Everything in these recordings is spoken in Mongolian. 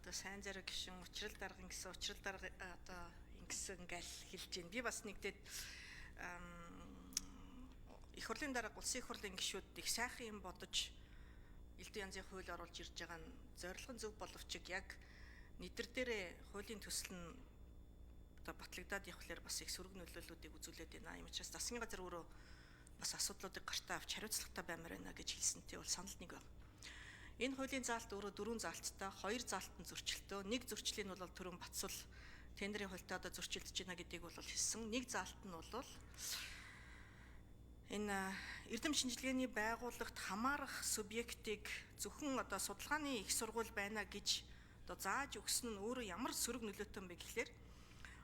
одоо сайн зэрэг гişin учрал дарга гэсэн учрал дарга одоо ингэсэн гал хэлж байна. Би бас нэгдээд их хурлын дарга улсын их хурлын гишүүд их сайхан юм бодож элдв янзын хууль оруулж ирж байгаа нь зорилго нь зөв боловч яг нийтэр дээрээ хуулийн төсөл нь одоо батлагдаад явхлаар бас их сөрөг нөлөөллүүдийг үзүүлээд байна. Ийм учраас засгийн газар өөрөө бас асуудлуудыг гартаа авч хариуцлагатай баймаар байна гэж хэлсэнтэй бол санал нэг байна. Энэ хуулийн заалт өөрөө 4 заалттай, 2 заалтанд зөрчилтөө, нэг зөрчлийн нь бол төрөн Батсул тендерийн хуультай одоо зөрчилдөж байна гэдгийг бол хэлсэн. Нэг заалт нь бол энэ эрдэм шинжилгээний байгууллагт хамаарах субъектыг зөвхөн одоо судалгааны их сургууль байна гэж одоо зааж өгсөн нь өөрөө ямар сөрөг нөлөөтэй юм бэ гэхлээр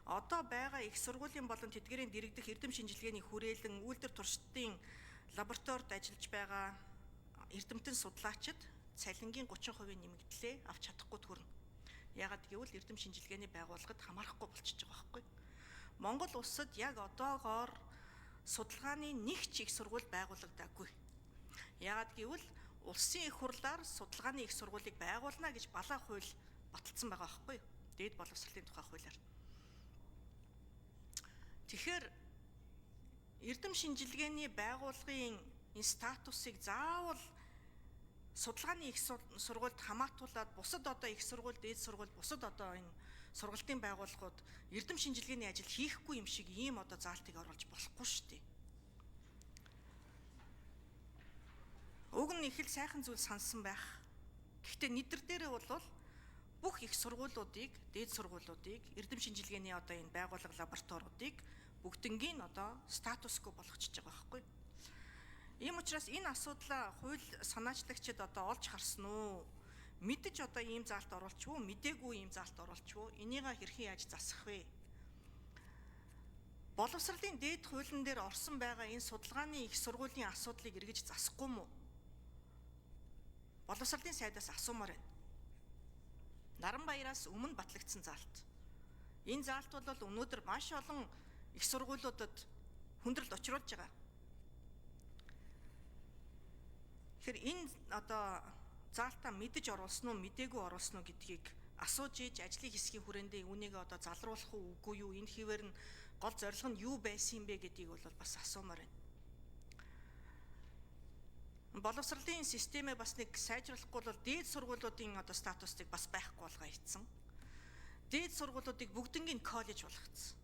одоо байгаа их сургуулийн болон тэдгээрийн дэргэдэх эрдэм шинжилгээний хүрээлэн үйлдвэр туршидын лабораторид ажиллаж байгаа эрдэмтэн судлаачид цалингийн 30% нэмэгдлээ авч чадахгүй төрнө. Яагаад гэвэл эрдэм шинжилгээний байгууллагад хамаарахгүй болчихж байгаа байхгүй. Монгол улсад яг одоогоор судалгааны нэг ч их сургууль байгуулагдаагүй. Яагаад гэвэл улсын их хурлаар судалгааны их сургуулийг байгуулна гэж балаа хууль баталсан байгаа байхгүй. Дээд боловсролын тухай хуулиар. Тэгэхээр эрдэм шинжилгээний байгууллагын энэ статусыг заавал судалгааны их сургуульд хамаатуулаад бусад одоо их сургууль, дээд сургууль, бусад одоо энэ сургалтын байгууллагууд эрдэм шинжилгээний ажил хийхгүй юм шиг ийм одоо заалтыг оруулж болохгүй шүү дээ. Уг нь их л сайхан зүйл сансан байх. Гэхдээ нийтэр дээрээ бол бүх их сургуулиудыг, дээд сургуулиудыг, эрдэм шинжилгээний одоо энэ байгууллага лабораториудыг бүгднгийн одоо статусгүй болгочихж байгаа байхгүй. Ийм учраас энэ асуудлаа хууль санаачлагчид одоо олж харсан уу? Мэдэж одоо ийм заалт оруулчихв уу? Мдээгүй ийм заалт оруулчихв уу? Энийг хэрхэн яаж засах вэ? Боловсролын дээд хуулийн дээр орсон байгаа энэ судалгааны их сургуулийн асуудлыг эргэж засахгүй мүү? Боловсролын сайдаас асуумаар байна. Наранбаяраас өмнө батлагдсан заалт. Энэ заалт бол өнөөдөр маш олон их сургуулиудад хүндрэлд очруулж байгаа. Тэгэхээр энэ одоо заалтаа мэдэж оруулсан уу, мдээгүй оруулсан уу гэдгийг асууж ийж ажлын хэсгийн хүрээндээ үүнийг одоо залруулах уу, үгүй юу, энэ хിവэр нь гол зорилго нь юу байсан юм бэ гэдгийг бол бас асуумаар байна. Боловсролын системээ бас нэг сайжруулахгүй бол дээд сургуулиудын одоо статусыг бас байхгүй болгоо ийцэн. Дээд сургуулиудыг бүгднийг коллеж болгоцсон.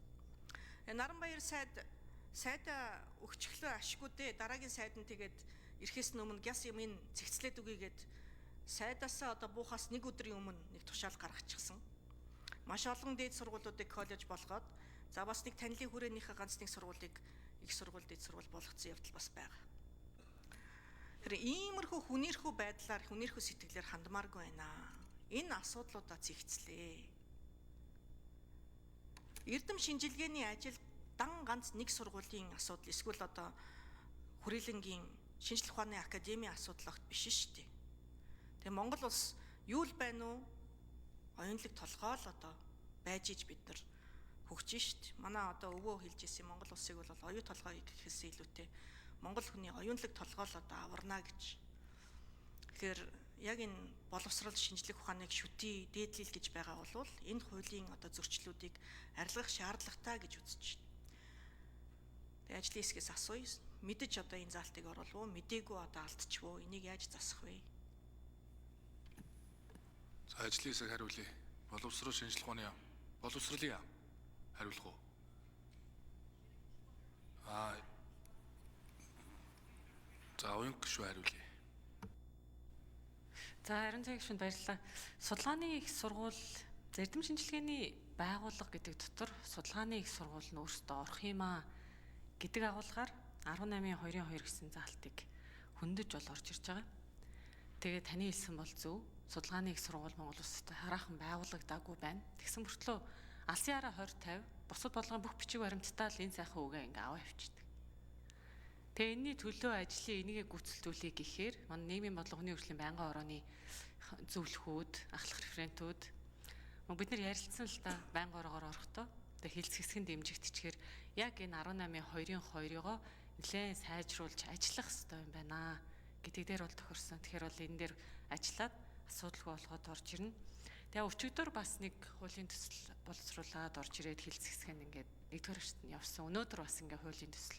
Наранбаяр сайда өгчлөө ашгүй дээ, дараагийн сайд нь тэгээд ирэхээс өмнө гяс юм ин цэгцлээд үгүйгээд сайдаасаа одоо буухаас нэг өдрийн өмнө нэг тушаал гаргачихсан. Маш олон дээд сургуулиудыг коллеж болгоод за бас нэг танилын хүрээнийхээ ганц нэг сургуулийг их сургууль, дээд сургууль болгоцсон явдал бас байгаа. Тэр иймэрхүү хүнээрхүү байдлаар, хүнээрхүү сэтгэлээр хандмааргүй байна. Энэ асуудлуудаа зэгцлээ. Эрдэм шинжилгээний ажил дан ганц нэг сургуулийн асуудал эсвэл одоо хүрээлэнгийн шинжлэх ухааны академийн асуудал огт биш шүү дээ. Тэгээ Монгол улс юу л байна уу? Оюунлаг толгой л одоо байж иж бид нар хөгжиж шүү дээ. Манай одоо өвөө хэлж ирсэн Монгол улсыг бол оюун толгой гэхээс илүүтэй Монгол хүний оюунлаг толгой л одоо аварна гэж. Тэгэхээр яг энэ боловсрол шинжлэх ухааныг шүтээ дээдлэл гэж байгаа бол энэ хуулийн одоо зөрчлүүдийг арилгах шаардлагатай гэж үзэж байна. Тэгээ ажлын хэсгээс асууя. Мэдэж одоо энэ заалтыг оруулав уу? Мдээгүй одоо алдчихв уу? Энийг яаж засах вэ? За ажлын хэсэг хариулъя. Боловсрол шинжлэх ухааны боловсролын хариулах уу? За уян гишүү хариулъя. За харин цаг гишүүнд баярлалаа. Судалгааны их сургууль эрдэм шинжилгээний байгууллага гэдэг дотор судалгааны их сургууль нь өөрсдөө орох юм аа гэдэг агуулгаар 18.2.2 гэсэн заалтыг хөндөж бол орж ирж байгаа. Тэгээд таны хэлсэн бол зөв. Судалгааны их сургууль Монгол улсад хараахан байгуулагдаагүй байна. Тэгсэн мөртлөө алсын хараа 2050 бусад болгоны бүх бичиг баримттай л энэ сайхан үгээ ингээ аваа явчихдаг. Тэгээ энэний төлөө ажлын энийгээ гүйцэлдүүлэх гэхээр манай нийгмийн бодлогын хөгжлийн байнгын орооны зөвлөхүүд, ахлах референтүүд бид нар ярилцсан л та байнгын ороогоор орохдоо тэгээ хэлц хэсгийн дэмжигдчихээр яг энэ 18.2.2-ыг нэлээд сайжруулж ажиллах хэрэгтэй юм байна гэдгийг дээр бол тохирсон. Тэгэхээр бол энэ дээр ажиллаад асуудалгүй болгоод орж ирнэ. Тэгээ өчигдөр бас нэг хуулийн төсөл боловсруулаад орж ирээд хилцэсгэн ингээд нэгдүгээр шат нь явсан. Өнөөдөр бас ингээд хуулийн төсөл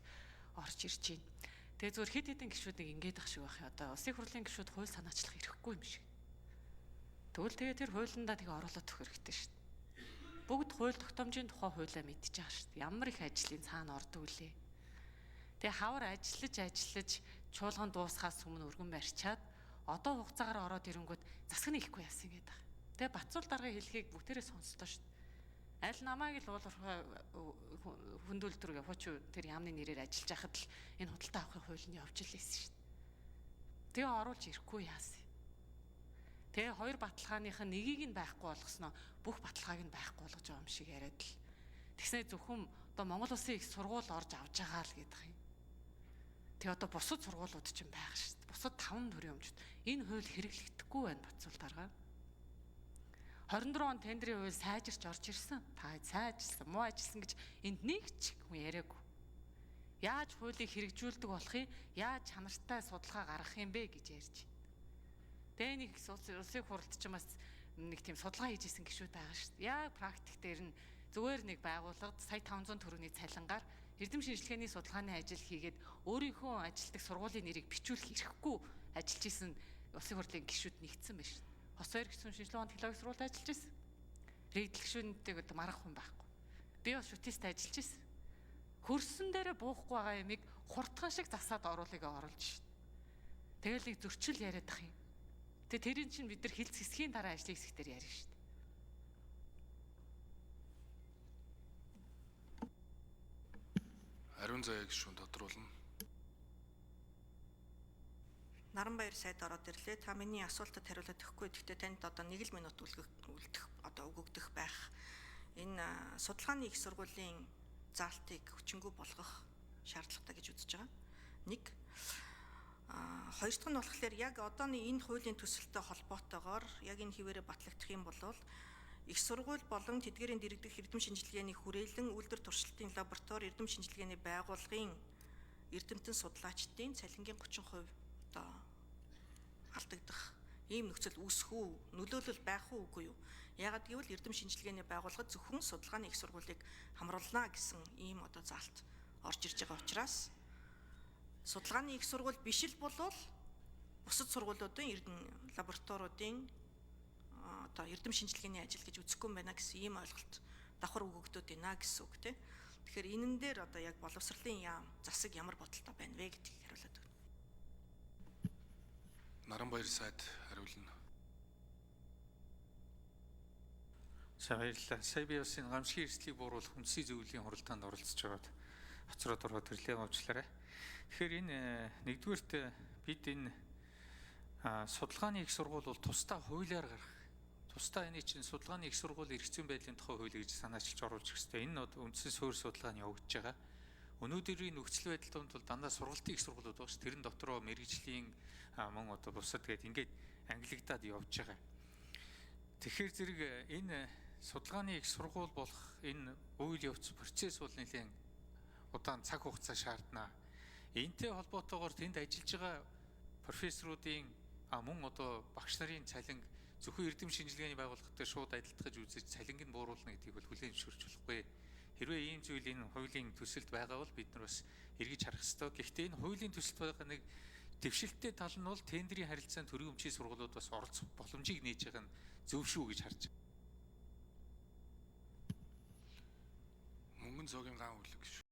орж ирж байна. Тэгээ зөвхөн хэд хэдэн гишүүдийг ингээд ах шиг байх юм. Одоо улсын хурлын гишүүд хууль санаачлах ирэхгүй юм шиг. Тэгвэл тэгээ тэр хуулиндаа тэгээ оруулаад өгөх хэрэгтэй шүү дээ. Бүгд хууль тогтоомжийн тухай хуулиа мэдчихэж байгаа шүү дээ. Ямар их ажлын цаана ордог үлээ. Тэгээ хавар ажиллаж чуулган дуусахаас өмнө өргөн барьчаад одоо хугацаагаар ороод ирэнгүүт засаг нь ихгүй яасан гэдэг байгаа. Тэгээ Бацуул даргын хэлхийг бүгдээрээ сонслоо шүү дээ. Аль намайг л уулуурхай хүндүүлдүрэг явууч тэр яамны нэрээр ажиллаж байхад л энэ худалдаа авахын хууль нь явж лээсэн шүү дээ. Тэгээ оруулж ирэхгүй яасан. Тэгээ хоёр баталгааных нь нэгийг нь байхгүй болгосноо бүх баталгааг нь байхгүй болгож байгаа юм шиг яриад л. Тэгснэ зөвхөн одоо Монгол Улсын их сургууль орж авж байгаа л гэдэг юм. Тэгээ одоо бусад сургуулиуд ч юм байх шүү дээ. Бусад 5 төрлийн өмчт энэ хууль хэрэглэгдэхгүй байна Бацуул дарга. 24 он тендерийн хууль сайжирч орж ирсэн. Та сайжилсан, муу ажилласан гэж энд нэг ч хүн яриаггүй. Яаж хуулийг хэрэгжүүлдэг болохыг, яаж чанартай судалгаа гаргах юм бэ гэж ярьж. Тэгээ нэг улсын хурлд ч бас нэг тийм судалгаа хийж исэн гишүүд байгаа шүү дээ. Яг практик дээр нь зүгээр нэг байгууллагад сая 500 төгрөгийн цалингаар эрдэм шинжилгээний судалгааны ажил хийгээд өөрийнхөө ажилтдаг сургуулийн нэрийг бичүүлэх эрхгүй ажиллаж исэн улсын хурлын гишүүд нэгдсэн байна шүү дээ. Хос хоёр гишүүн шинжилгээ технологи сургуульд ажиллаж исэн. Рэгдэл гишүүнтэйг одоо маргах хүн байхгүй. Би бас шүтээст ажиллаж исэн. Хөрсөн дээрээ буухгүй байгаа ямиг хурдхан шиг засаад оруулыг оруулж шүү дээ. Тэгэл нэг зөрчил яриад ах юм. Тэгээ тэрийн чинь бид нар хилц хэсгийн дараа ажлын хэсгээр ярина шүү дээ. Ариун заяа гишүүн тодруулна. Наранбаяр сайд ороод ирлээ. Та миний асуултад хариулаад өгөхгүй. Гэхдээ танд одоо 1 минут үлдэх одоо өгөгдөх байх. Энэ судалгааны их сургуулийн заалтыг хүчингү болгох шаардлагатай гэж үзэж байгаа. Нэг. Хоёр дахь нь болохоор яг одооны энэ хуулийн төсөлтэй холбоотойгоор яг энэ хിവэрэ батлагдах юм бол их сургууль болон тэдгээрийн дэргэдэх эрдэм шинжилгээний хүрээлэн үйлдвэр туршилтын лаборатори эрдэм шинжилгээний байгууллагын эрдэмтэн судлаачдын цалингийн 30% одоо алдагдах ийм нөхцөл үүсэх үү, нөлөөлөл байх уу үгүй юу? Яагаад гэвэл эрдэм шинжилгээний байгууллага зөвхөн судалгааны их сургуулийг хамруулна гэсэн ийм одоо заалт орж ирж байгаа учраас судалгааны их сургууль биш л болвол бусад сургуулиудын эрдэм лабораториудын одоо эрдэм шинжилгээний ажил гэж үзэхгүй юм байна гэсэн ийм ойлголт давхар өгөгдөд байна гэсэн үг тийм. Тэгэхээр энэн дээр одоо яг боловсролын яам засаг ямар бодолтой байна вэ гэдгийг хариулаад өгнө. Наранбаяр сайд хариулна. За баярлалаа. Сая би бас энэ гамшигын эрсдлийг бууруулах хүнсний зөвлөлийн хуралдаанд оролцож байгаад хоцроод ороод ирлээ уучлаарай. Тэгэхээр энэ нэгдүгээрт бид энэ судалгааны их сургууль бол тусдаа хуулиар гарах. Тусдаа энэ чинь судалгааны их сургууль эрх зүйн байдлын тухай хууль гэж санаачилж оруулж ирэх хэрэгтэй. Энэ үндсэн суурь судалгаа нь явагдаж байгаа. Өнөөдрийн нөхцөл байдал донд бол дандаа сургалтын их сургуулиуд байгаа ш. Тэрэн дотроо мэрэгжлийн мөн одоо бусад тэгээд ингээд ангилагдаад явж байгаа. Тэгэхээр зэрэг энэ судалгааны их сургууль болох энэ үйл явц процесс бол нэлээд удаан цаг хугацаа шаардна. Энтэй холбоотойгоор тэнд ажиллаж байгаа профессоруудын мөн одоо багш нарын цалин зөвхөн эрдэм шинжилгээний байгууллагатай шууд адилтгаж үзэж цалинг нь бууруулна гэдгийг бол хүлээн зөвшөөрч болохгүй. Хэрвээ ийм зүйл энэ хуулийн төсөлд байгаа бол бид нар бас эргэж харах ёстой. Гэхдээ энэ хуулийн төсөлд байгаа нэг дэвшилттэй тал нь бол тендерийн харилцаанд төрийн өмчийн сургуулиуд бас оролцох боломжийг нээж байгаа нь зөв шүү гэж харж байна. Мөнгөн зоогийн гаан үлэг гишүүн.